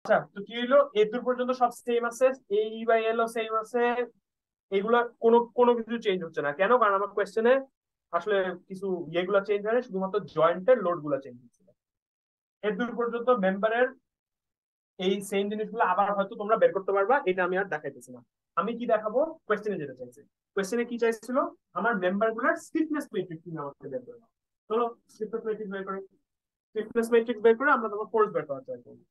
আচ্ছা, তো কি হইলো, এ দূর পর্যন্ত সব সেম আছে, এই বাই এল ও সেম আছে, এগুলা কোনো কোনো কিছু চেঞ্জ হচ্ছে না। কেন? কারণ আমার কোয়েশ্চেনে আসলে কিছু ইয়েগুলা চেঞ্জ হয় না, শুধুমাত্র জয়েন্টের লোড গুলা চেঞ্জ হচ্ছে। এর দূর পর্যন্ত মেম্বারের এই সেম জিনিসগুলো আবার হয়তো তোমরা বের করতে পারবা, এটা আমি আর দেখাইতেছি না। আমি কি দেখাবো, কোয়েশ্চেনে যেটা চাইছে। কোয়েশ্চেনে কি চাইছিল, আমার মেম্বার গুলার স্টিফনেস মেট্রিক্স তুমি আমাকে বের করে দাও। চলো স্টিফনেস মেট্রিক্স বের করি। স্টিফনেস মেট্রিক্স বের করে আমরা তোমার ফোর্স বের করার ট্রাই করবো।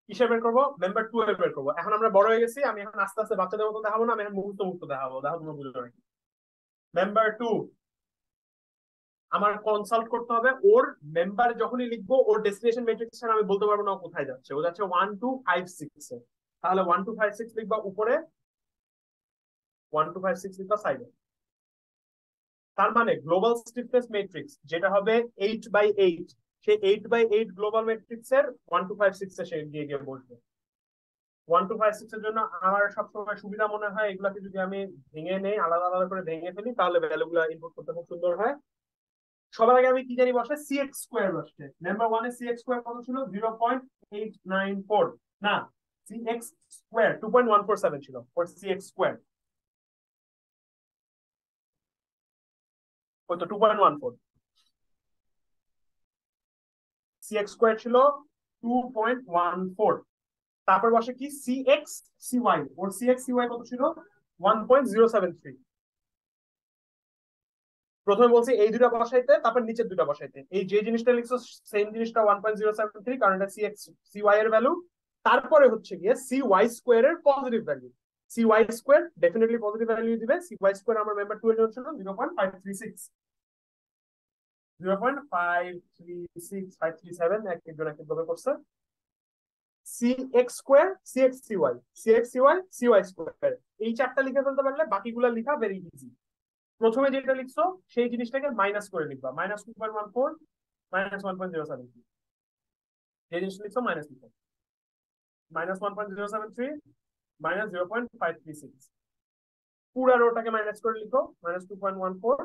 কিসের বের করবো? মেম্বার টু এর বের করবো। এখন আমরা বড় হয়ে গেছি, আমি এখন আস্তে আস্তে বাচ্চাদের মতো দেখাবো না, আমি এখন মুহূর্ত মুহূর্ত দেখাবো। দেখো তোমরা বুঝতে পারি। মেম্বার টু আমার কনসাল্ট করতে হবে ওর মেম্বার যখনই লিখবো, ওর ডেস্টিনেশন ম্যাট্রিক্স ছাড়া আমি বলতে পারবো না ও কোথায় যাচ্ছে। ও যাচ্ছে 1 2 5 6 এ। তাহলে 1 2 5 6 লিখবা উপরে, 1 2 5 6 লিখবা সাইডে। তার মানে গ্লোবাল স্টিফনেস ম্যাট্রিক্স যেটা হবে 8 বাই 8, সেই 8 বাই 8 গ্লোবাল ম্যাট্রিক্স এর 1 2 5 6 এ সে গিয়ে গিয়ে বসবে। 1 2 5 6 এর জন্য আমার সবসময় সুবিধা মনে হয় এগুলাকে যদি আমি ভেঙে নেই, আলাদা আলাদা করে ভেঙে ফেলি, তাহলে ভ্যালু গুলা ইনপুট করতে খুব সুন্দর হয়। সবার আগে আমি কি জানি বসে, সি এক্স স্কোয়ার বসছে। নাম্বার ওয়ানে সি এক্স স্কোয়ার কত ছিল? 0.894। না, সি এক্স স্কোয়ার 2.147 ছিল ওর সি এক্স স্কোয়ার। ওই তো 2.14। সি এক্স স্কোয়ার ছিল 2.14। তারপর বসে কি, সি এক্স সি ওয়াই। ওর সি এক্স সি ওয়াই কত ছিল? 1.073। প্রথমে বলছি এই দুটা বসাইতে, তারপর নিচের দুটা বসাইতে। এই যে জিনিসটা লিখছো সেম জিনিসটা 1.073, কারণ এটা C X C Y value ভ্যালু। তারপরে হচ্ছে গিয়ে সি ওয়াই স্কোয়ার এর positive value. C Y square definitely positive value দিবে। সি ওয়াই স্কোয়ার আমার মেম্বার টু এর জন্য ছিল 0.536, 0.536, 537, এক একজন এক একভাবে করছে। C X square, C X C Y, C X C Y, C Y square, এই চারটা লিখে ফেলতে পারলে বাকিগুলো লিখা ভেরি ইজি। প্রথমে যেটা লিখছো সেই জিনিসটাকে মাইনাস করে লিখবা, -2.14, -1.073। যে জিনিসটা লিখছো মাইনাস লিখো, -1.073, -0.536। পুরা রোটাকে মাইনাস করে লিখো, -2.14,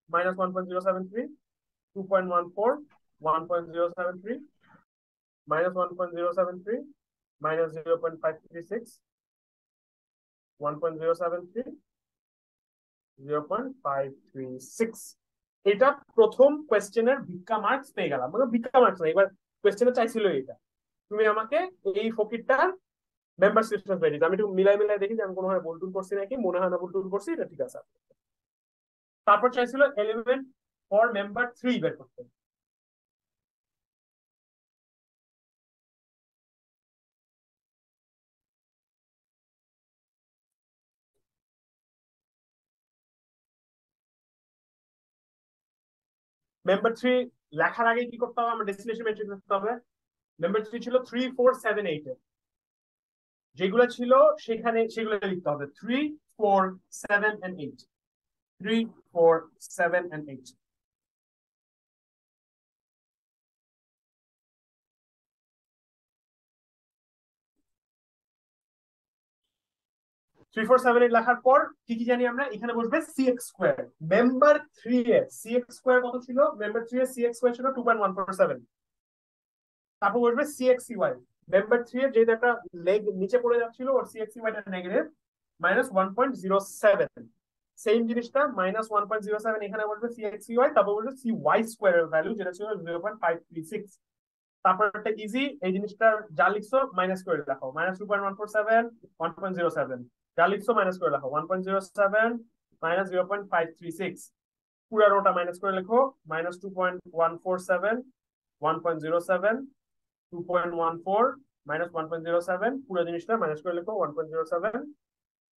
-1.073, 2.14, 1.073, -1.073, -0.536, 1.073, 0.536। এটা প্রথম কোয়েশ্চেনের ভিক্ষা মার্কস পেয়ে গেলাম। মানে ভিক্ষা মার্কস না, এবার কোয়েশ্চেনে চাইছিল এটা। তুমি আমাকে এই ফকিরটার মেম্বার সিস্টেম পেয়ে দিতে। আমি একটু মিলাই মিলাই দেখি যে আমি কোনোভাবে ভুল টুল করছি নাকি। মনে হয় না ভুল টুল করছি, এটা ঠিক আছে। তারপর চাইছিল এলিমেন্ট ফর মেম্বার থ্রি বের করতে। মেম্বার থ্রি লেখার আগে কি করতে হবে? আমার ডেস্টিনেশন মেট্রিক লিখতে হবে। মেম্বার থ্রি ছিল 3 4 7 8 এ, যেগুলো ছিল সেখানে সেগুলো লিখতে হবে। 3 4 7 and 8, 3 4 7 and 8। 3 4 7 8 লেখার পর কি কি জানি আমরা, এখানে বসবে C X square. Member three এর সি এক্স স্কোয়ার কত ছিল? মেম্বার থ্রি এর সি এক্স স্কোয়ার ছিল 2.147। তারপর বসবে C X C Y. Member three এর যেহেতু একটা লেগ নিচে পড়ে যাচ্ছিল, ওর সি এক্স সি ওয়াইটা নেগেটিভ, -1.07। সেম জিনিসটা -1.07 এখানে বসবে সি এক্স সি ওয়াই। তারপর বসবে সি ওয়াই স্কোয়ার এর ভ্যালু যেটা ছিল 0.536। তারপর একটা ইজি, এই জিনিসটা যা লিখছো মাইনাস করে লেখো, -2.147, 1.07। যা লিখছো মাইনাস করে লেখো, 1.07 -0.536। পুরা রোটা মাইনাস করে লেখো, -2.147, 1.07, 2.14, -1.07। পুরো জিনিসটা মাইনাস করে লেখো, 1.07,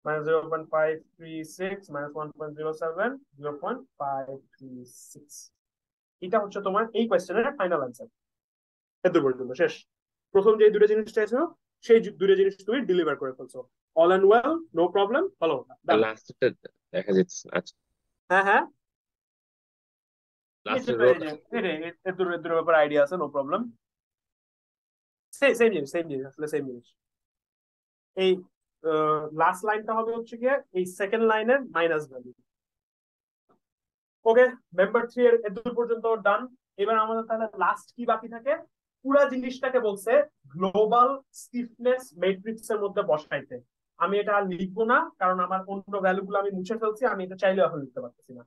-0.536, -1.07, 0.536। এটা হচ্ছে তোমার এই কোয়েশ্চেনের ফাইনাল অ্যান্সার। এত পর্যন্ত শেষ। প্রথম যে দুটো জিনিস চাইছো সেই দুটো জিনিস তুমি ডেলিভার করে ফেলছো। All and well, no problem, ভালো। ডান। লাস্টটা দেখা যাচ্ছে না। আচ্ছা। হ্যাঁ হ্যাঁ। লাস্টের রো। এদের ব্যাপারে আইডিয়া আছে, নো প্রবলেম। সেম জিনিস, আসলে সেম জিনিস। এই লাস্ট লাইনটা হবে হচ্ছে গিয়ে এই সেকেন্ড লাইনের মাইনাস ভ্যালু। ওকে, মেম্বার থ্রি এর দূর পর্যন্ত ডান। এবার আমাদের তাহলে লাস্ট কি বাকি থাকে? পুরা জিনিসটাকে বলছে গ্লোবাল স্টিফনেস ম্যাট্রিক্স এর মধ্যে বসাইতে। আমি এটা আর লিখবো না, কারণ আমার অন্য ভ্যালু গুলো আমি মুছে ফেলছি, আমি এটা চাইলেও এখন লিখতে পারতেছি না।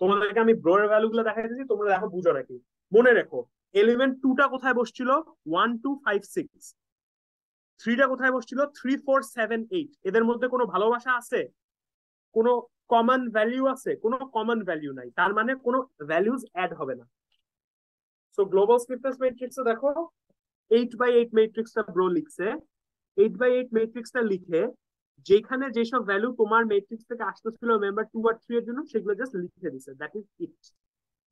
তোমাদেরকে আমি ব্রো এর ভ্যালু গুলো দেখাই দিচ্ছি, তোমরা দেখো বুঝো নাকি। মনে রেখো, এলিমেন্ট টু টা কোথায় বসছিল? 1 2 5 6। থ্রিটা কোথায় বসছিল? 3 4 7 8। এদের মধ্যে কোনো ভালোবাসা আছে? কোনো কমন ভ্যালিউ আছে? কোনো কমন ভ্যালিউ নাই, তার মানে কোনো ভ্যালুজ অ্যাড হবে না। সো গ্লোবাল স্টিফনেস ম্যাট্রিক্সে দেখো 8 বাই 8 ম্যাট্রিক্সটা ব্রো লিখছে। 8 বাই 8 ম্যাট্রিক্সটা লিখে যেখানে যেসব ভ্যালু তোমার ম্যাট্রিক্স থেকে আসতেছিল মেম্বার টু আর থ্রি এর জন্য, সেগুলো জাস্ট লিখে দিছে, দ্যাট ইজ ইট,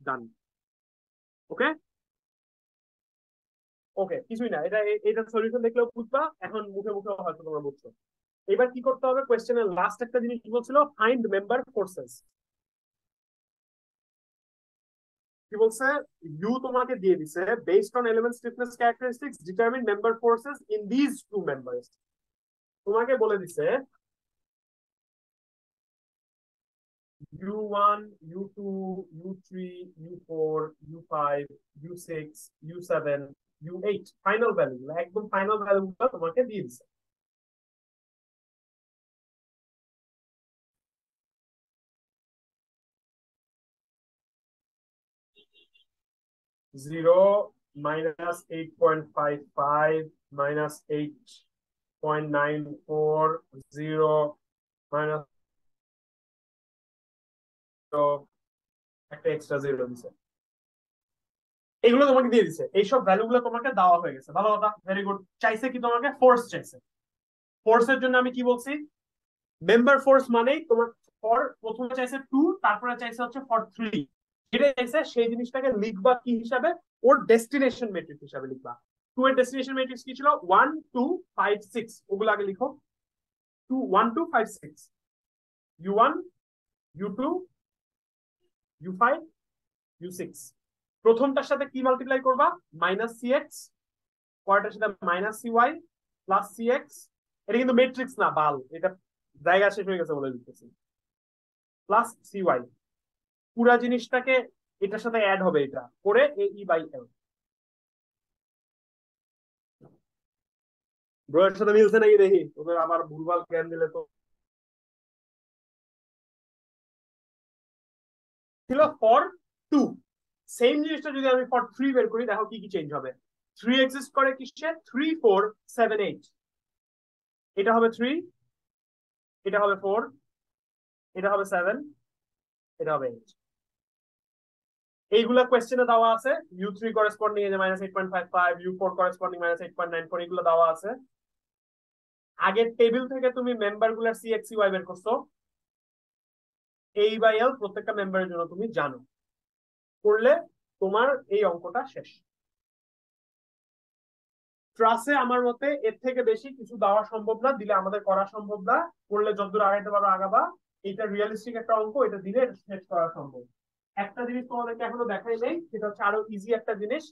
ডান। ওকে, ওকে, কিছুই না, এটা সলিউশন দেখলেও বুঝবা, এখন মুখে মুখে হয়তো তোমরা বুঝছো। এবার কি করতে হবে? কোয়েশ্চেনের লাস্ট একটা জিনিস কি বলছিল? Find member forces. কি বলছে? ইউ তোমাকে দিয়ে দিছে based on element stiffness characteristics determine member forces in this two members. তোমাকে বলে দিছে U1, U2, U3, U4, U5, U6, U7, U8 final value, একদম ফাইনাল ভ্যালু তোমাকে দিয়ে দিছে। জিরো, -8.55, -8.94, জিরো, মাইনাস একটা এক্সট্রা জিরো দিছে। এগুলো তোমাকে দিয়ে দিছে, এইসব ভ্যালু গুলো তোমাকে দেওয়া হয়ে গেছে, ভালো কথা, ভেরি গুড। চাইছে কি? তোমাকে ফোর্স চাইছে। ফোর্সের জন্য আমি কি বলছি? মেম্বার ফোর্স মানেই তোমার ফর প্রথমে চাইছে টু, তারপরে চাইছে হচ্ছে ফর থ্রি। যেটা চাইছে সেই জিনিসটাকে লিখবা কি হিসাবে? ওর ডেস্টিনেশন মেট্রিক হিসাবে লিখবা। টু এর ডেস্টিনেশন মেট্রিক্স কি ছিল? 1 2 5 6, ওগুলো আগে লিখো। 1 2 5 6, U1, U2, U5, U6। প্রথমটার সাথে কি মাল্টিপ্লাই করবা? -CX। পরেরটার সাথে -CY প্লাস CX। এটা কিন্তু মেট্রিক্স না বাল, এটা জায়গা শেষ হয়ে গেছে বলে দিতেছি। প্লাস CY, পুরা জিনিসটাকে এটার সাথে অ্যাড হবে, এটা করে AE/L। ব্রোয়ের সাথে মিলছে নাকি দেখি, ওদের আবার ভুলভাল জ্ঞান দিলে তো। ছিল ফর টু, সেম জিনিসটা যদি আমি ফর থ্রি বের করি, দেখো কি কি চেঞ্জ হবে। থ্রি এক্সিস্ট করে কিসে? 3 4 7 8। এটা হবে থ্রি, এটা হবে ফোর, এটা হবে সেভেন, এটা হবে এইট। এইগুলা কোয়েশ্চেনে দেওয়া আছে। U3 করেসপন্ডিং এই যে -8.55, U4 করেসপন্ডিং -8.94, এগুলো দেওয়া আছে। আগের টেবিল থেকে তুমি মেম্বার গুলার CX/CY বের করছো, AE/L প্রত্যেকটা মেম্বারের জন্য তুমি জানো। করলে তোমার এই অঙ্কটা শেষ। ট্রাসে আমার মতে এর থেকে বেশি কিছু দেওয়া সম্ভব না, দিলে আমাদের করা সম্ভব না। করলে যতদূর আগাইতে পারো আগাবা। এটা রিয়েলিস্টিক একটা অঙ্ক, এটা দিলে এটা শেষ করা সম্ভব। একটা জিনিস তোমাদেরকে এখনো দেখাই নেই, সেটা হচ্ছে আরো ইজি একটা জিনিস।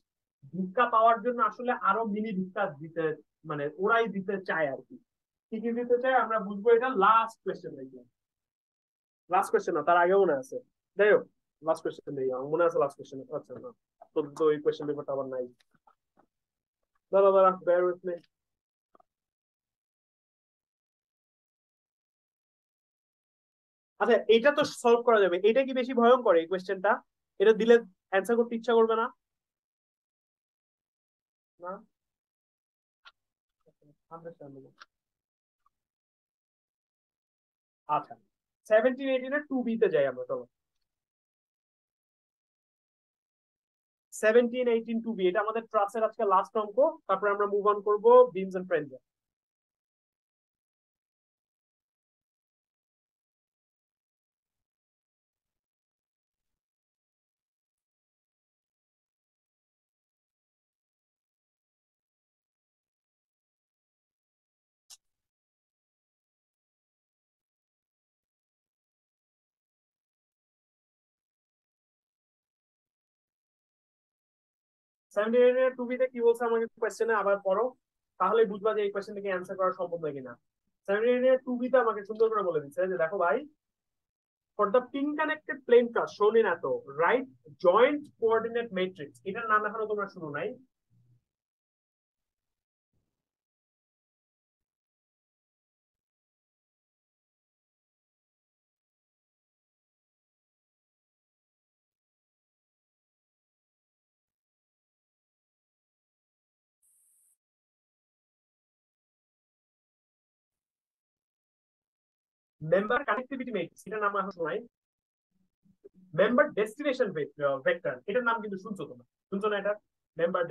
ভিক্ষা পাওয়ার জন্য আসলে আরো মিনি ভিক্ষা দিতে, মানে ওরাই দিতে চায় আর কি। কি কি দিতে চায় আমরা বুঝবো এটা লাস্ট কোয়েশ্চেন দেখলাম। লাস্ট কোয়েশ্চেন না, তার আগে মনে আছে। যাই হোক, লাস্ট কোয়েশ্চেন দেখি আমার মনে আছে। লাস্ট কোয়েশ্চেন, আচ্ছা না, তো তো এই কোয়েশ্চেন পেপারটা আবার নাই। দাঁড়া দাঁড়া, বেয়ার উইথ মি। আচ্ছা, এটা তো সলভ করা যাবে। এটা কি বেশি ভয়ঙ্কর এই কোয়েশ্চেনটা? এটা দিলে অ্যান্সার করতে ইচ্ছা করবে না? না, আন্ডারস্ট্যান্ডেবল। আচ্ছা, 17 18 টু বি তে যাই আমরা, চলো। 17 18 টু বি, এটা আমাদের ট্রাসের আজকে লাস্ট অঙ্ক। তারপরে আমরা মুভ অন করবো বিমস এন্ড ফ্রেন্ডস। 78 এর 2b তে কি বলছে আমাকে কোশ্চেনে আবার পড়ো, তাহলে বুঝবা যে এই কোশ্চেনটাকে অ্যান্সার করা সম্ভব নাকি না। 78 এর 2b তে আমাকে সুন্দর করে বলে দিচ্ছে যে দেখো ভাই, for the pin connected plane truss shown in এত রাইট জয়েন্ট কোঅর্ডিনেট ম্যাট্রিক্স, এটার নাম এখনো তোমরা শুনো নাই। মেম্বার কানেক্টিভিটি ম্যাট্রিক্স এটার নাম এখন শোনাই। মেম্বার ডেস্টিনেশন ভেক্টর এটার নাম কিন্তু শুনছো তোমরা, শুনছো না এটা? Member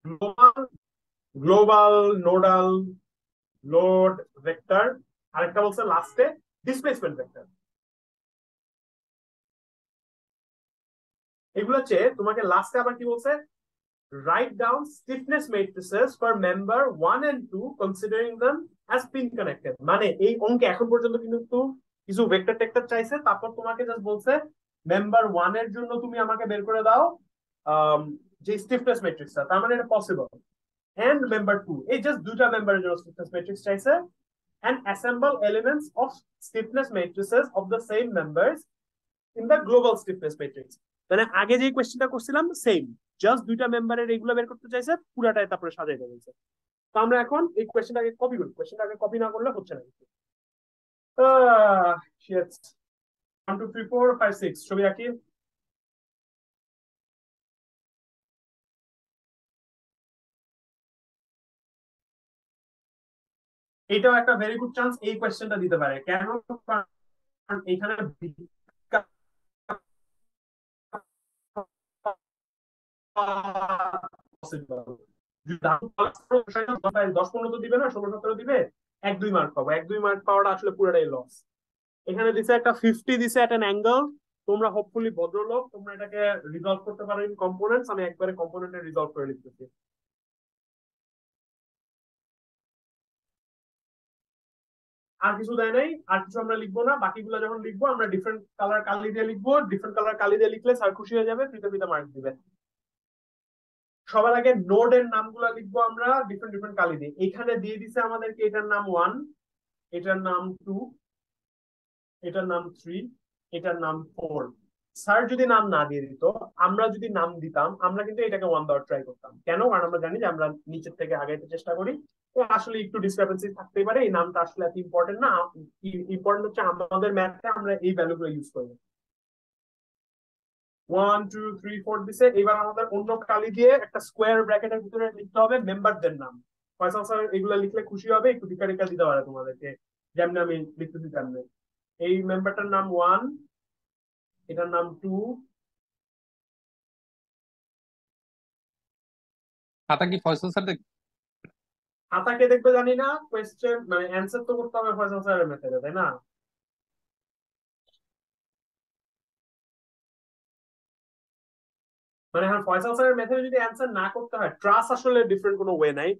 global, global nodal load vector, আরেকটা বলছে লাস্টে ডিসপ্লেসমেন্ট ভেক্টর। এগুলো হচ্ছে তোমাকে লাস্টে আবার কি বলছে, write down stiffness matrices for member 1 and 2 considering them as pin connected। মানে এই অঙ্কে এখন পর্যন্ত কিন্তু কিছু ভেক্টর টেক্টর চাইছে, তারপর তোমাকে জাস্ট বলছে মেম্বার 1 এর জন্য তুমি আমাকে বের করে দাও যে স্টিফনেস ম্যাট্রিক্সটা, তার মানে এটা পসিবল। এন্ড মেম্বার 2 এই জাস্ট দুইটা মেম্বারের জন্য স্টিফনেস ম্যাট্রিক্স চাইছে, and assemble elements of stiffness matrices of the same members in the global stiffness matrix। মানে আগে যে কোয়েশ্চেনটা করছিলাম সেম, জাস্ট দুইটা মেম্বারের এগুলো বের করতে চাইছে, পুরাটাই তারপরে সাজাইতে বলছে। তো আমরা এখন এই কোয়েশ্চেনটাকে কপি করি, কোয়েশ্চেনটাকে কপি না করলে হচ্ছে না কিন্তু। শিট, 1 2 3 4 5 6 ছবি রাখি। এটাও একটা ভেরি গুড চান্স এই কোয়েশ্চেনটা দিতে পারে, কেন? কারণ এখানে দশ পনেরো তো দিবে না, 16 17 দিবে, 1 2 মার্ক পাবো, 1 2 মার্ক পাওয়াটা আসলে পুরোটাই লস। এখানে দিছে একটা 50 দিছে এট অ্যান অ্যাঙ্গেল, তোমরা হোপফুলি ভদ্রলোক, তোমরা এটাকে রিজলভ করতে পারো ইন কম্পোনেন্টস, আমি একবারে কম্পোনেন্টে রিজলভ করে লিখতেছি। আর কিছু দেয় নাই, আর কিছু আমরা লিখবো না, বাকিগুলো যখন লিখবো আমরা ডিফারেন্ট কালার কালি দিয়ে লিখবো, ডিফারেন্ট কালার কালি দিয়ে লিখলে স্যার খুশি হয়ে যাবে, ফ্রিতে ফ্রিতে মার্ক দিবে। সবার আগে নোড এর নামগুলো লিখবো আমরা ডিফারেন্ট ডিফারেন্ট কালি দিয়ে। এখানে দিয়ে দিছে আমাদেরকে এটার নাম 1, এটার নাম 2, এটার নাম 3, এটার নাম 4। স্যার যদি নাম না দিয়ে দিত, আমরা যদি নাম দিতাম, আমরা কিন্তু এটাকে 1 দেওয়ার ট্রাই করতাম। কেন? কারণ আমরা জানি যে আমরা নিচের থেকে আগাইতে চেষ্টা করি, তো আসলে একটু ডিসক্রিপেন্সি থাকতেই পারে, এই নামটা আসলে এত ইম্পর্টেন্ট না। ইম্পর্টেন্ট হচ্ছে আমাদের ম্যাথে আমরা এই ভ্যালুগুলো ইউজ করি। 1 2 3 4 দিছে, এবার আমাদের অন্য কালি দিয়ে একটা স্কোয়ার ব্র্যাকেটের ভিতরে লিখতে হবে মেম্বারদের নাম। ফয়সাল স্যার এগুলো লিখলে খুশি হবে, একটু টিকা দিতে পারে তোমাদেরকে, যেমন আমি লিখতেছি তেমনি। এই মেম্বারটার নাম 1, এটার নাম 2। খাতা কি ফয়সাল স্যার খাতাকে দেখবে জানি না, কোয়েশ্চেন মানে অ্যান্সার তো করতে হবে ফয়সাল স্যারের মেথডে, তাই না? মানে হ্যাঁ, ফয়সাল স্যারের মেথডে যদি অ্যান্সার না করতে হয়, ট্রাস্ট আসলে ডিফারেন্ট কোনো ওয়ে নাই।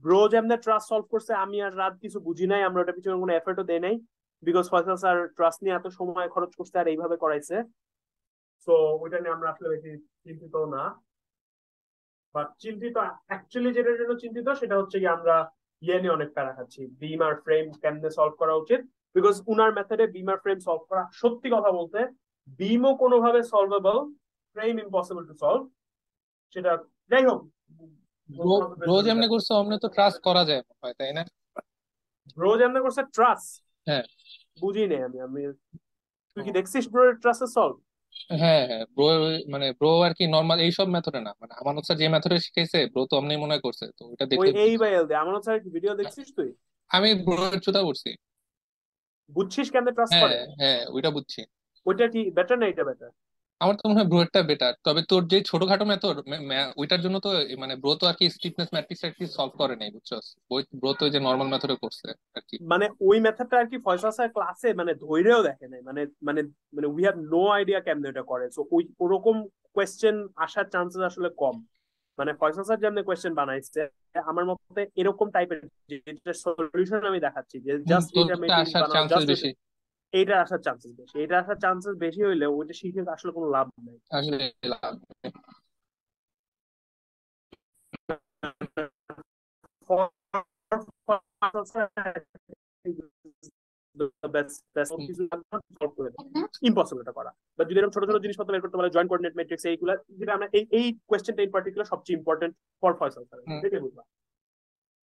ব্রো যেমন ট্রাস্ট সলভ করছে, আমি আর রাত কিছু বুঝি নাই, আমরা ওটা পিছনে কোনো এফর্টও দেই নাই, বিকজ ফয়সাল স্যার ট্রাস্ট নিয়ে এত সময় খরচ করছে আর এইভাবে করাইছে। তো ওইটা নিয়ে আমরা আসলে বেশি চিন্তিত না। বাট চিন্তিত অ্যাকচুয়ালি যেটার জন্য চিন্তিত সেটা হচ্ছে কি, আমরা ইয়ে নিয়ে অনেক প্যারা খাচ্ছি, বিম আর ফ্রেম কেমনে সলভ করা উচিত। বিকজ উনার মেথডে বিম আর ফ্রেম সলভ করা, সত্যি কথা বলতে বিমও কোনোভাবে solvable, frame impossible to solve. সেটা যাই হোক, ব্রো যেমনি করছে অমনি তো ট্রাস্ট করা যায় মনে হয়, তাই না? ব্রো যেমন করছে ট্রাস্ট, হ্যাঁ বুঝি নেই আমি আমি তুই কি দেখছিস ব্রো ট্রাস্ট সলভ? হ্যাঁ হ্যাঁ, ব্রো মানে ব্রো আর কি নর্মাল এইসব মেথডে না, মানে আমার হচ্ছে যে মেথডে শিখাইছে ব্রো তো অমনি মনে হয় করছে, তো ওটা ওই দেখলে এই বাইল দে আমার হচ্ছে ভিডিও দেখছিস তুই? আমি ব্রো এর চুতা করছি। বুঝছিস কেন ট্রাস্ট হ্যাঁ করে? হ্যাঁ, ওইটা বুঝছি। ওইটা কি বেটার না এটা বেটার? আমার তো মনে হয় ব্রোয়েরটা বেটার, তবে তোর যে ছোটখাটো মেথড ওইটার জন্য তো মানে ব্রো তো আর কি স্টিফনেস ম্যাট্রিক্স আর কি সলভ করে নাই, বুঝছস? ব্রো তো ওই যে নর্মাল মেথডে করছে আর কি। মানে ওই মেথডটা আর কি ফয়সাল স্যার ক্লাসে মানে ধৈর্যও দেখে নাই, মানে মানে মানে উই হ্যাভ নো আইডিয়া কেমনে এটা করে, সো ওই ওরকম কোয়েশ্চেন আসার চান্সেস আসলে কম। মানে ফয়সাল স্যার যেমন কোয়েশ্চেন বানাইছে আমার মতে এরকম টাইপের, যেটা সলিউশন আমি দেখাচ্ছি যে জাস্ট এটা ওটা ম্যাট্রিক্স আসার বানানো, চান্সেস জাস্ট বেশি। এইটা আসার চান্সেস বেশি, এটা আসার চান্সেস বেশি হইলে ওইটা শিখে আসলে কোনো লাভ নাই। আসলে লাভ নেই। ইম্পসিবল এটা করা। বা যদি এরকম ছোট ছোট জিনিসপত্র বের করতে পারে, জয়েন্ট কোঅর্ডিনেট ম্যাট্রিক্স এইগুলা, যেটা আমরা এই কোয়েশ্চেনটা ইন পার্টিকুলার সবচেয়ে ইম্পর্টেন্ট ফর ফয়সাল স্যার, হুম। দেখে বুঝলাম।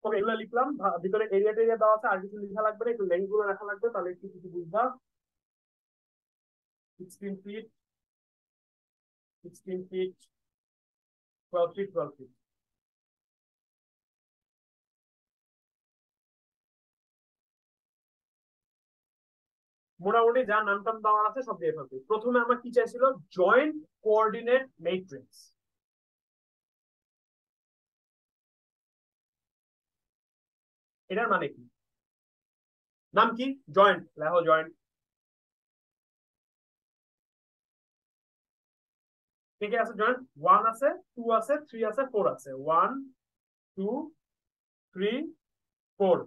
ওকে, এগুলো লিখলাম, ভিতরে এরিয়া টেরিয়া দেওয়া আছে, আর কিছু লেখা লাগবে না, একটু লেন্থ গুলো রাখা লাগবে, তাহলে একটু কিছু বুঝবা। 16 ফিট, 16 ফিট, 12 ফিট, 12 ফিট। মোটামুটি যা নাম টাম দেওয়ার আছে সব দিয়ে ফেলবে। প্রথমে আমার কি চাইছিল, জয়েন্ট কোঅর্ডিনেট ম্যাট্রিক্স। এটার মানে কি, নাম কি, জয়েন্ট, লেখো জয়েন্ট। কে কে আছে জয়েন্ট, 1 আছে, 2 আছে, 3 আছে, 4 আছে, 1 2 3 4।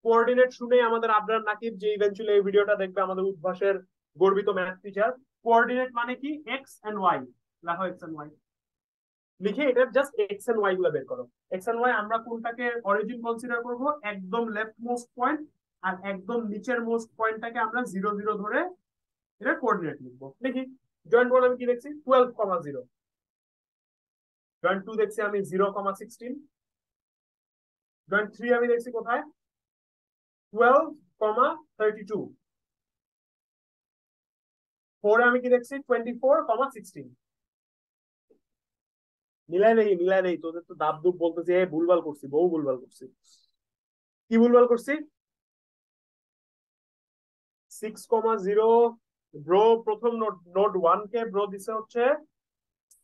কোঅর্ডিনেট শুনে আমাদের আবরার নাকিব, যে ইভেন্চুয়ালি এই ভিডিওটা দেখবে, আমাদের উদ্ভাসের গর্বিত ম্যাথ টিচার। কোঅর্ডিনেট মানে কি, এক্স এন্ড ওয়াই, লেখো এক্স এন্ড ওয়াই। লিখে এটা জাস্ট এক্স এন্ড ওয়াই গুলো বের করো। এক্স এন্ড ওয়াই আমরা কোনটাকে অরিজিন কনসিডার করব, একদম লেফট মোস্ট পয়েন্ট, আর একদম নিচের মোস্ট পয়েন্টটাকে আমরা 0 0 ধরে এটা কোঅর্ডিনেট লিখবো। দেখি জয়েন্ট ওয়ান আমি কি দেখছি, 12,0। জয়েন্ট 2 দেখছি আমি 0,16। জয়েন্ট 3 আমি দেখছি কোথায়, 12,32। 4 আমি কি দেখছি, 24,16। মিলাই নেই, তোদের তো দাব দুব বলতেছি, ভুলভাল করছি, বহু ভুলভাল করছি। কি ভুলভাল করছি, 6,0। ব্রো প্রথম নোট, নোট 1 কে ব্রো দিছে হচ্ছে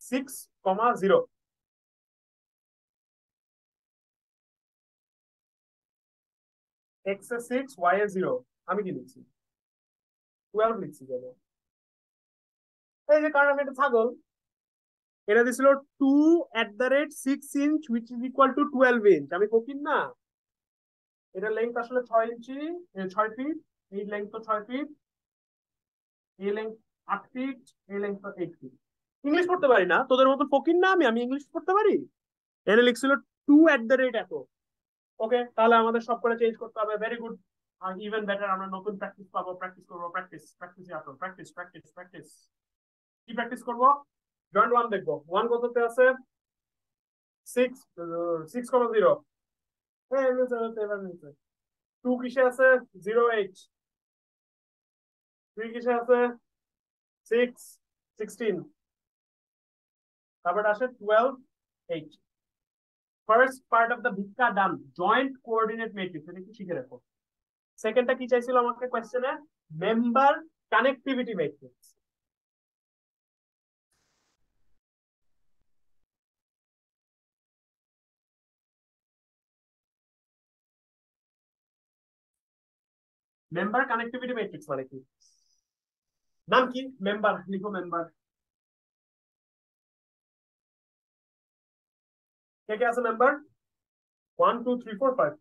6,0। X A 6, Y A 0। আমি কি লিখছি, 12 লিখছি কেন, এই যে কারণ আমি একটা ছাগল। এটা দিছিল 2@6 inch which is equal to 12 inch, আমি ফকির না। এটা লেন্থ আসলে 6 ইঞ্চি, 6 ফিট। এই লেন্থ তো 6 ফিট, এই লেন্থ 8 ফিট, এই লেন্থ তো 8 ফিট। ইংলিশ পড়তে পারি না, তোদের মতো ফকির না আমি, আমি ইংলিশ পড়তে পারি। এনে লিখছিল 2@এত। ওকে, তাহলে আমাদের সব করে চেঞ্জ করতে হবে, ভেরি গুড। আর ইভেন বেটার, আমরা নতুন প্র্যাকটিস পাবো, প্র্যাকটিস করবো, প্র্যাকটিস প্র্যাকটিস আসো, প্র্যাকটিস প্র্যাকটিস প্র্যাকটিস। কি প্র্যাকটিস করবো, জয়েন্ট ওয়ান দেখবো, ওয়ান কততে আছে, 6,0। টু কিসে আছে, 0,8। 3 কিসে আছে, 6,16। তারপর আসে 12,8। ফার্স্ট পার্ট অফ দ্য ভিক্ষা ডান, জয়েন্ট কোঅর্ডিনেট ম্যাট্রিক্স, এটা একটু শিখে রাখো। সেকেন্ডটা কি চাইছিল আমাকে কোয়েশ্চেনে, member connectivity matrix. Member connectivity matrix মানে কি, নাম কি, মেম্বার, লিখো মেম্বার। কে কে আছে মেম্বার, 1 2 3 4 5।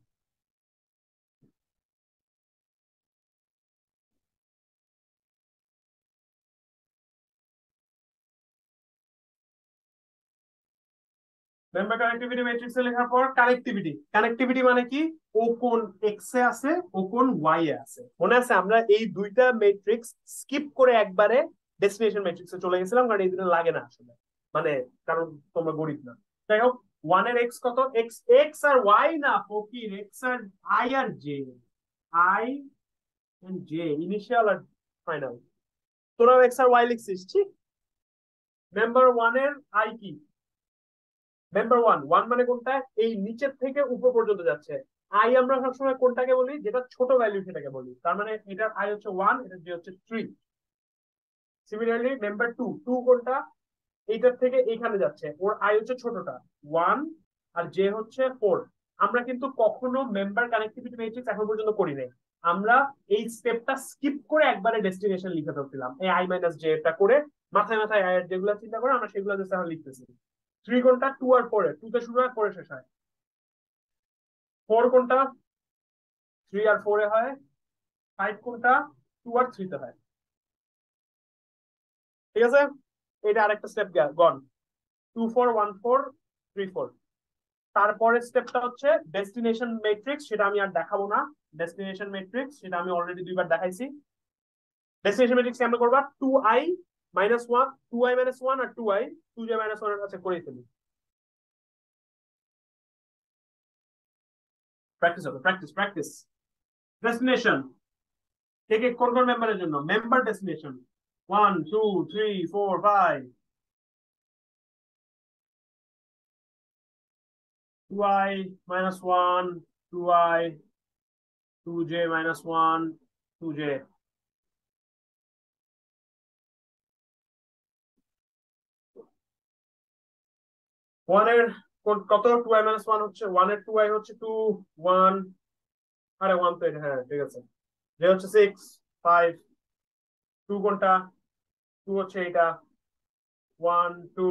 মেম্বার কানেক্টিভিটি ম্যাট্রিক্স এ লেখার পর কানেক্টিভিটি, কানেক্টিভিটি মানে কি, ও কোন এক্স এ আছে, ও কোন ওয়াই এ আছে। মনে আছে আমরা এই দুইটা ম্যাট্রিক্স স্কিপ করে একবারে ডেস্টিনেশন ম্যাট্রিক্সে চলে গেছিলাম, কারণ এই দুটো লাগে না আসলে, মানে কারণ তোমরা গরিব না। যাই হোক, ওয়ান এর এক্স কত, এক্স, এক্স আর ওয়াই না ফকির, এক্স আর আই আর J, I and J, initial আর ফাইনাল। তোরা এক্স আর ওয়াই লিখছিস ঠিক। মেম্বার ওয়ান এর আই কি, মেম্বার ওয়ান, ওয়ান মানে কোনটা, এই নিচের থেকে উপর পর্যন্ত যাচ্ছে। আই আমরা সবসময় কোনটাকে বলি, যেটা ছোট ভ্যালু সেটাকে বলি, তার মানে এটার আই হচ্ছে 1, এটার জে হচ্ছে 3। সিমিলারলি মেম্বার টু, টু কোনটা, এইটার থেকে এইখানে যাচ্ছে, ওর আই হচ্ছে ছোটটা 1, আর জে হচ্ছে 4। আমরা কিন্তু কখনো মেম্বার কানেক্টিভিটি ম্যাট্রিক্স এখন পর্যন্ত করি নাই। আমরা এই স্টেপটা স্কিপ করে একবারে ডেস্টিনেশন লিখে ফেলছিলাম, এই আই মাইনাস জে টা করে, মাথায় মাথায় আই এর যেগুলো চিন্তা করে আমরা সেগুলো জাস্ট এখন লিখতেছি। 3 কোনটা 2 আর 4 এ 2 তে শুরু হয় 4 এ শেষ হয়। 4 কোনটা 3 আর 4 এ হয়। 5 কোনটা 2 আর 3 তে হয়। ঠিক আছে, এটা আরেকটা স্টেপ গন। 2 4 1 4 3 4। তারপরে স্টেপটা হচ্ছে ডেস্টিনেশন ম্যাট্রিক্স, সেটা আমি আর দেখাবো না। ডেস্টিনেশন ম্যাট্রিক্স সেটা আমি অলরেডি 2বার দেখাইছি। ডেস্টিনেশন ম্যাট্রিক্স কেমন করবা, 2i মাইনাস 1, 2i মাইনাস 1 আর 2i 2j মাইনাস 1 এর কাছে করে ফেলি। প্র্যাকটিস হবে, প্র্যাকটিস প্র্যাকটিস। ডেস্টিনেশন থেকে কোন কোন মেম্বারের জন্য, member destination 1 2 3 4 5, 2i minus 1, 2i, 2j minus 1, 2j। 1 এর কত, 2i minus 1 হচ্ছে 1 এর 2i হচ্ছে 2 1, আরে 1 তো এটা, হ্যাঁ ঠিক আছে। যে হচ্ছে 6 5, 2 কোনটা 2 হচ্ছে এটা 1 2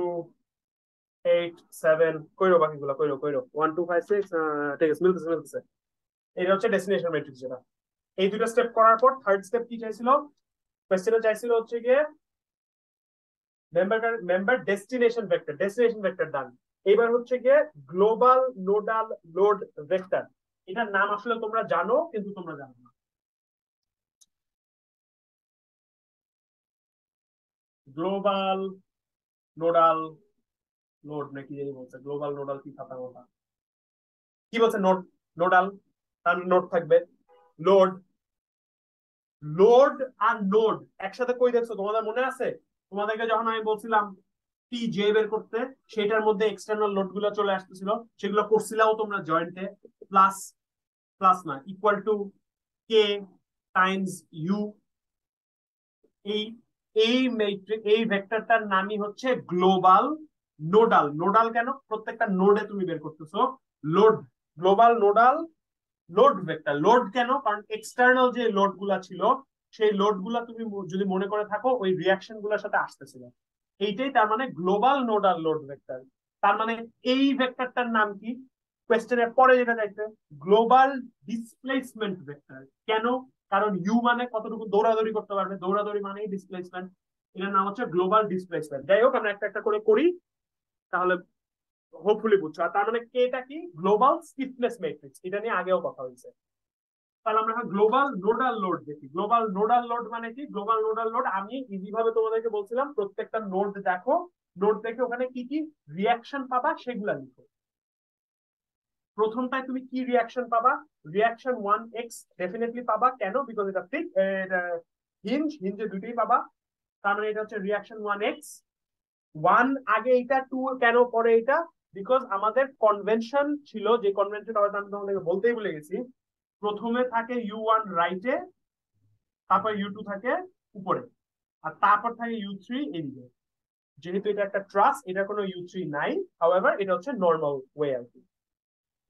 8 7, কইরো বাকিগুলো কইরো কইরো 1 2 5 6, ঠিক আছে মিলতেছে মিলতেছে। এটা হচ্ছে ডেস্টিনেশন ম্যাট্রিক্স যেটা। এই দুটো স্টেপ করার পর থার্ড স্টেপ কি চাইছিল, কোশ্চেনে চাইছিল হচ্ছে গিয়ে member destination vector, destination vector done. এবার হচ্ছে গিয়ে গ্লোবাল নোডাল লোড ভেক্টর। এটার নাম আসলে তোমরা জানো কিন্তু তোমরা জানো না। গ্লোবাল নোডাল লোড নাকি জানি বলছে, গ্লোবাল নোডাল কি খাতা ওটা কি বলছে, নোড নোডাল, তার নোড থাকবে। লোড, লোড আর নোড একসাথে কই দেখছো তোমাদের মনে আছে? তোমাদেরকে যখন আমি বলছিলাম টি জে বের করতে, সেটার মধ্যে এক্সটার্নাল লোড গুলো চলে আসতেছিল, সেগুলো করছিলাও তোমরা জয়েন্টে। প্লাস, প্লাস না equal to K times U. এই এই ম্যাট্রিক্স, এই ভেক্টরটার নামই হচ্ছে গ্লোবাল নোডাল। নোডাল কেন, প্রত্যেকটা নোডে তুমি বের করতেছো load. Global nodal load vector. Load কেন, কারণ এক্সটার্নাল যে লোড গুলা ছিল সেই লোড গুলা তুমি যদি মনে করে থাকো ওই রিয়াকশন গুলোর সাথে আসতেছিল। এইটাই তার মানে গ্লোবাল নোডাল লোড ভেক্টর। তার মানে এই ভেক্টরটার নাম কি, কোয়েশ্চেনের পরে যেটা চাইছে গ্লোবাল ডিসপ্লেসমেন্ট ভেক্টর। কেন, কারণ ইউ মানে কতটুকু দৌড়াদৌড়ি করতে পারবে, দৌড়াদৌড়ি মানেই ডিসপ্লেসমেন্ট। এটার নাম হচ্ছে গ্লোবাল ডিসপ্লেসমেন্ট। যাই হোক, আমরা একটা একটা করে করি তাহলে হোপফুলি বুঝছো। আর তার মানে এটা কি, গ্লোবাল স্টিফনেস ম্যাট্রিক্স, এটা নিয়ে আগেও কথা হয়েছে। তাহলে আমরা গ্লোবাল নোডাল লোড দেখি। গ্লোবাল নোডাল লোড মানে কি, গ্লোবাল নোডাল লোড আমি ইজি ভাবে তোমাদেরকে বলছিলাম প্রত্যেকটা নোড দেখো, নোড দেখে ওখানে কি কি রিয়াকশন পাবা সেগুলা লিখো। প্রথমটায় তুমি কি রিয়াকশন পাবা, রিয়াকশন 1x ডেফিনেটলি পাবা। কেন, বিকজ এটা ঠিক হিঞ্জ, হিঞ্জে দুটোই পাবা। তার মানে এটা হচ্ছে রিয়াকশন 1x। 1 আগে এটা, 2 কেন পরে এটা, বিকজ আমাদের কনভেনশন ছিল, যে কনভেনশন হয়তো আমি তোমাদেরকে বলতেই ভুলে গেছি, প্রথমে থাকে u1 রাইটে, তারপর u2 থাকে উপরে, আর তারপর থাকে u3 এদিকে। যেহেতু এটা একটা ট্রাস, এটা কোনো u3 নাই, হাউএভার এটা হচ্ছে নর্মাল ওয়ে আর কি।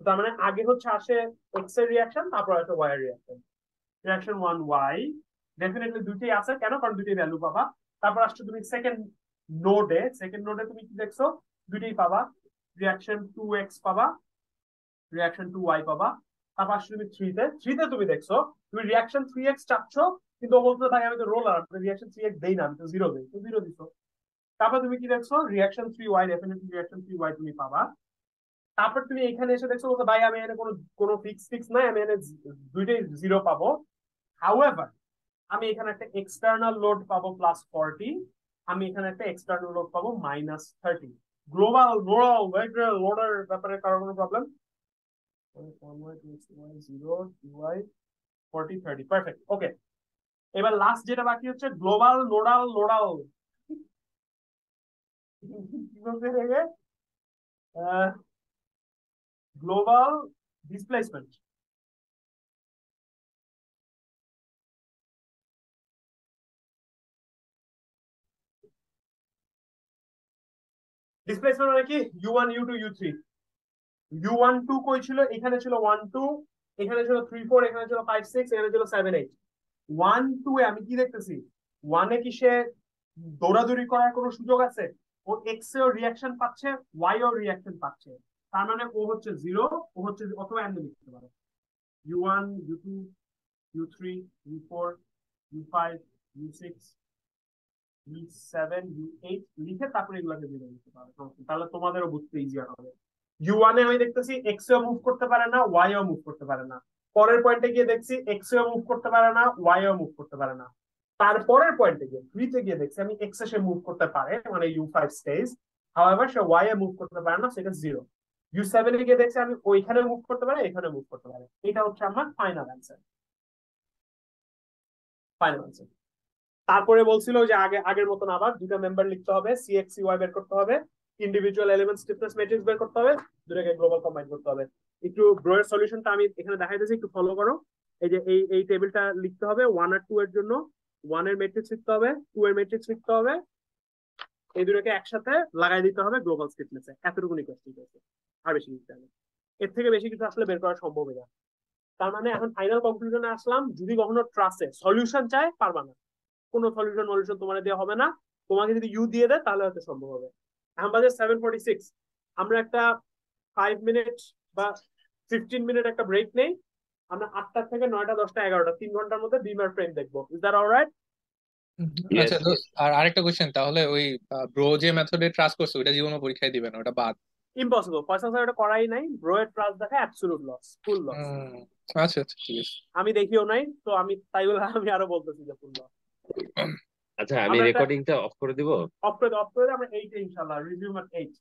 তার মানে আগে হচ্ছে আসে এক্স এর রিয়াকশন, তারপর আসে ওয়াই এর রিয়াকশন। রিয়াকশন 1y ডেফিনেটলি দুইটাই আছে, কেন, কারণ দুইটাই ভ্যালু পাবা। তারপর আসছে তুমি সেকেন্ড নোডে, সেকেন্ড নোডে তুমি কি দেখছো, দুইটাই পাবা। রিয়াকশন 2x পাবা, রিয়াকশন 2y পাবা। তারপর আসছে তুমি থ্রিতে, থ্রিতে তুমি দেখছো তুমি রিয়াকশন 3x চাচ্ছ, কিন্তু ও বলতে ভাই আমি তো রোলার, রিয়াকশন 3x দেই না, আমি তো জিরো দেই, তো জিরো দিছো। তারপর তুমি কি দেখছো, reaction 3y, definitely reaction 3y তুমি পাবা। তারপর তুমি এখানে এসে দেখছো বলতে ভাই আমি এখানে কোনো কোনো ফিক্স ফিক্স নাই, আমি এখানে দুইটাই জিরো পাবো। হাউএভার আমি এখানে একটা এক্সটার্নাল লোড পাবো +40, আমি এখানে একটা এক্সটার্নাল লোড পাবো -30। গ্লোবাল নোডাল ভেক্টর লোডের ব্যাপারে কারো কোনো প্রবলেম? 0 2y 40 30 পারফেক্ট, ওকে। এবার লাস্ট যেটা বাকি হচ্ছে গ্লোবাল নোডাল লোডাল। কি বলতে গেলে গ্লোবাল ডিসপ্লেসমেন্ট। ডিসপ্লেসমেন্ট মানে কি, u1 u2 u3। u1 2 কই ছিল, এখানে ছিল 1 2, এখানে ছিল 3 4, এখানে ছিল 5 6, এখানে ছিল 7 8। 1 2 এ আমি কি দেখতেছি, 1 এ কি সে দৌড়াদৌড়ি করার কোনো সুযোগ আছে? ও এক্স এও রিয়াকশন পাচ্ছে, ওয়াই ও রিয়াকশন পাচ্ছে। তার মানে ও হচ্ছে 0, ও হচ্ছে, অথবা এমনি লিখতে পারো u1 u2 u3 u4 u5 u6 u7 u8 লিখে তারপরে এগুলোকে দিয়ে দিতে পারো। তাহলে তোমাদেরও বুঝতে ইজিয়ার হবে। u1 এ আমি দেখতেছি এক্স এও মুভ করতে পারে না, ওয়াই ও মুভ করতে পারে না। পরের পয়েন্টে গিয়ে দেখছি এক্স এও মুভ করতে পারে না, ওয়াই ও মুভ করতে পারে না। তারপরের পয়েন্টে গিয়ে 3 তে গিয়ে দেখছি আমি এক্স এ সে মুভ করতে পারে, মানে u5 stage, however say Y A move করতে পারে না, সেটা 0। u7 এ গিয়ে দেখছি আমি ওইখানে মুভ করতে পারে, এখানে মুভ করতে পারে। এটা হচ্ছে আমার ফাইনাল অ্যান্সার। Final answer. তারপরে বলছিল যে আগের মতন আবার দুটো মেম্বার লিখতে হবে, সি এক্স সি ওয়াই বের করতে হবে, ইন্ডিভিজুয়াল এলিমেন্ট স্টিফনেস ম্যাট্রিক্স বের করতে হবে, দুটোকে গ্লোবাল কম্বাইন করতে হবে। একটু ব্রোয়ের সলিউশনটা আমি এখানে দেখাইতেছি, একটু ফলো করো। এই যে এই টেবিলটা লিখতে হবে 1 আর 2 এর জন্য। 1 এর ম্যাট্রিক্স লিখতে হবে, 2 এর ম্যাট্রিক্স লিখতে হবে, এই দুটোকে একসাথে লাগাই দিতে হবে গ্লোবাল স্টিফনেসে। এতটুকুনি কোয়েশ্চেন আছে, আর বেশি লিখতে হবে। এর থেকে বেশি কিছু আসলে বের করা সম্ভব না। তার মানে এখন ফাইনাল কনক্লুশনে আসলাম, যদি কখনো ট্রাস্টে সলিউশন চায় পারবা না, কোনো সলিউশন তোমার দেওয়া হবে না। তোমাকে যদি ইউ দিয়ে দেয় তাহলে হয়তো সম্ভব হবে। এখন বাজে 7:46, আমরা একটা 5 মিনিট বা 15 মিনিট একটা ব্রেক নেই। আমরা 8টা থেকে 9টা 10টা 11টা 3 ঘন্টার মধ্যে বিমার ফ্রেম দেখবো। Is that alright? আচ্ছা ইয়েস দোস্ত, ইয়েস। আর আরেকটা কোশ্চেন, তাহলে ওই ব্রো যে মেথডে ট্রাস্ট করছো ওটা জীবনে পরীক্ষায় দিবেন ওটা বাদ? ইম্পসিবল, ফয়সাল স্যার এটা করাই নাই। ব্রোয়ের ট্রাস্ট দেখা অ্যাবসলিউট লস, ফুল লস। আচ্ছা আচ্ছা ঠিক আছে। আমি দেখিও নাই তো, আমি তাই বলে আমি আরো বলতেছি যে ফুল লস। আচ্ছা আমি আমরা একটা রেকর্ডিংটা অফ করে দিব। অফ করে আমরা 8 ইনশাআল্লাহ রিজিউম এট 8।